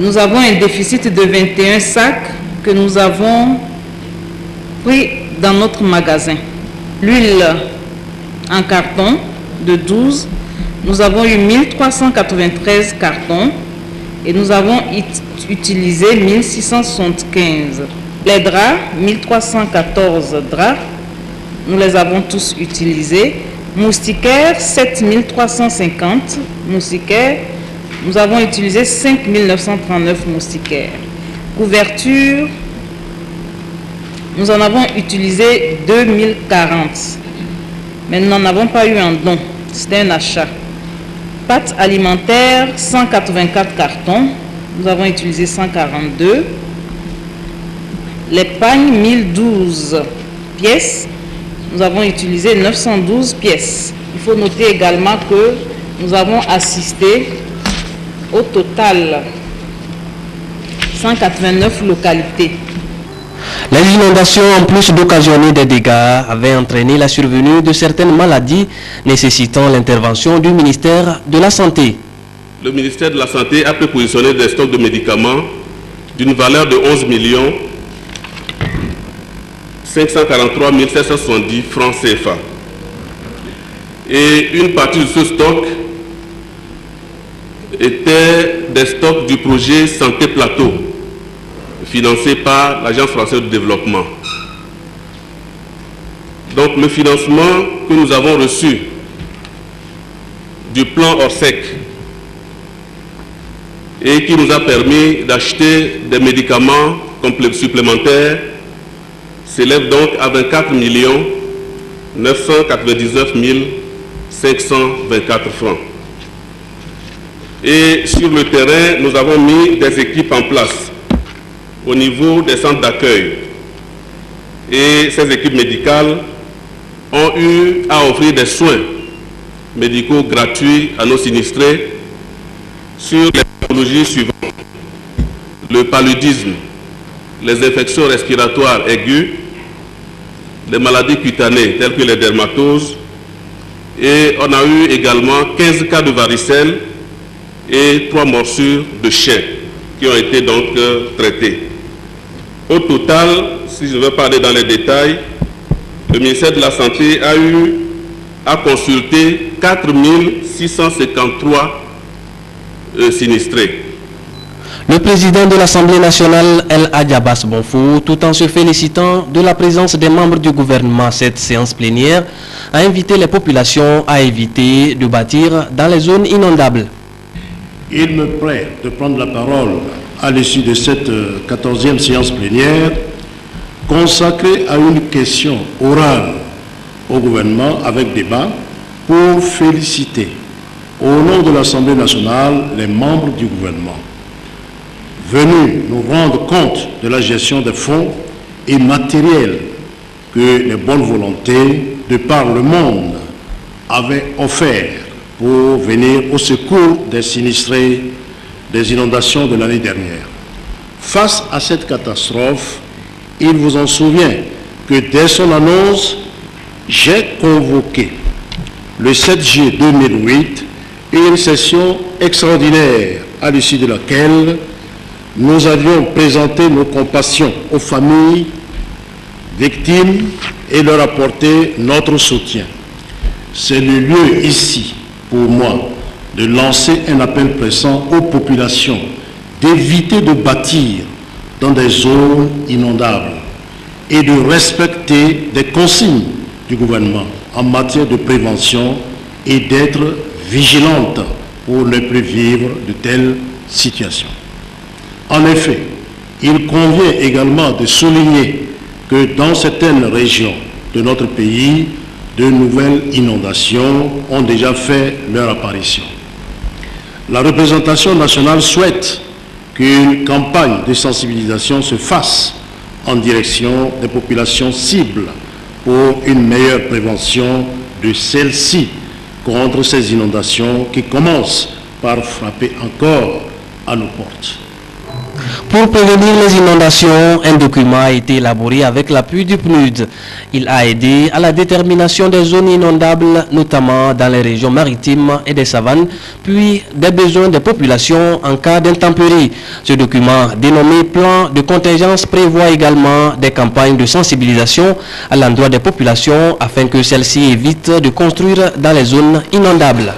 Nous avons un déficit de 21 sacs que nous avons pris dans notre magasin. L'huile en carton de 12, nous avons eu 1393 cartons et nous avons utilisé 1675. Les draps, 1314 draps, nous les avons tous utilisés. Moustiquaires, 7350 moustiquaires, nous avons utilisé 5939 moustiquaires. Couverture, nous en avons utilisé 2040, mais nous n'en avons pas eu un don, c'était un achat. Pâtes alimentaires, 184 cartons, nous avons utilisé 142. Les pagnes, 1012 pièces, nous avons utilisé 912 pièces. Il faut noter également que nous avons assisté au total 189 localités. Les inondations, en plus d'occasionner des dégâts, avaient entraîné la survenue de certaines maladies nécessitant l'intervention du ministère de la Santé. Le ministère de la Santé a prépositionné des stocks de médicaments d'une valeur de 11 543 770 francs CFA. Et une partie de ce stock était des stocks du projet Santé Plateau, financé par l'Agence française de développement. Donc le financement que nous avons reçu du plan Orsec et qui nous a permis d'acheter des médicaments supplémentaires s'élève donc à 24 999 524 francs. Et sur le terrain, nous avons mis des équipes en place au niveau des centres d'accueil. Et ces équipes médicales ont eu à offrir des soins médicaux gratuits à nos sinistrés sur les pathologies suivantes: le paludisme, les infections respiratoires aiguës, les maladies cutanées telles que les dermatoses, et on a eu également 15 cas de varicelle et 3 morsures de chien qui ont été donc traités. Au total, si je veux parler dans les détails, le ministère de la Santé a eu à consulter 4 653 sinistrés. Le président de l'Assemblée nationale, El Hadj Abass Bonfo, tout en se félicitant de la présence des membres du gouvernement à cette séance plénière, a invité les populations à éviter de bâtir dans les zones inondables. Il me plaît de prendre la parole à l'issue de cette 14e séance plénière consacrée à une question orale au gouvernement avec débat pour féliciter au nom de l'Assemblée nationale les membres du gouvernement venus nous rendre compte de la gestion des fonds et matériels que les bonnes volontés de par le monde avaient offerts pour venir au secours des sinistrés des inondations de l'année dernière. Face à cette catastrophe, il vous en souvient que dès son annonce, j'ai convoqué le 7 juillet 2008 une session extraordinaire à l'issue de laquelle nous allions présenter nos compassions aux familles victimes et leur apporter notre soutien. C'est le lieu ici, pour moi, de lancer un appel pressant aux populations d'éviter de bâtir dans des zones inondables et de respecter des consignes du gouvernement en matière de prévention et d'être vigilantes pour ne plus vivre de telles situations. En effet, il convient également de souligner que dans certaines régions de notre pays, de nouvelles inondations ont déjà fait leur apparition. La représentation nationale souhaite qu'une campagne de sensibilisation se fasse en direction des populations cibles pour une meilleure prévention de celles-ci contre ces inondations qui commencent par frapper encore à nos portes. Pour prévenir les inondations, un document a été élaboré avec l'appui du PNUD. Il a aidé à la détermination des zones inondables, notamment dans les régions maritimes et des savanes, puis des besoins des populations en cas d'intempéries. Ce document, dénommé Plan de contingence, prévoit également des campagnes de sensibilisation à l'endroit des populations afin que celles-ci évitent de construire dans les zones inondables.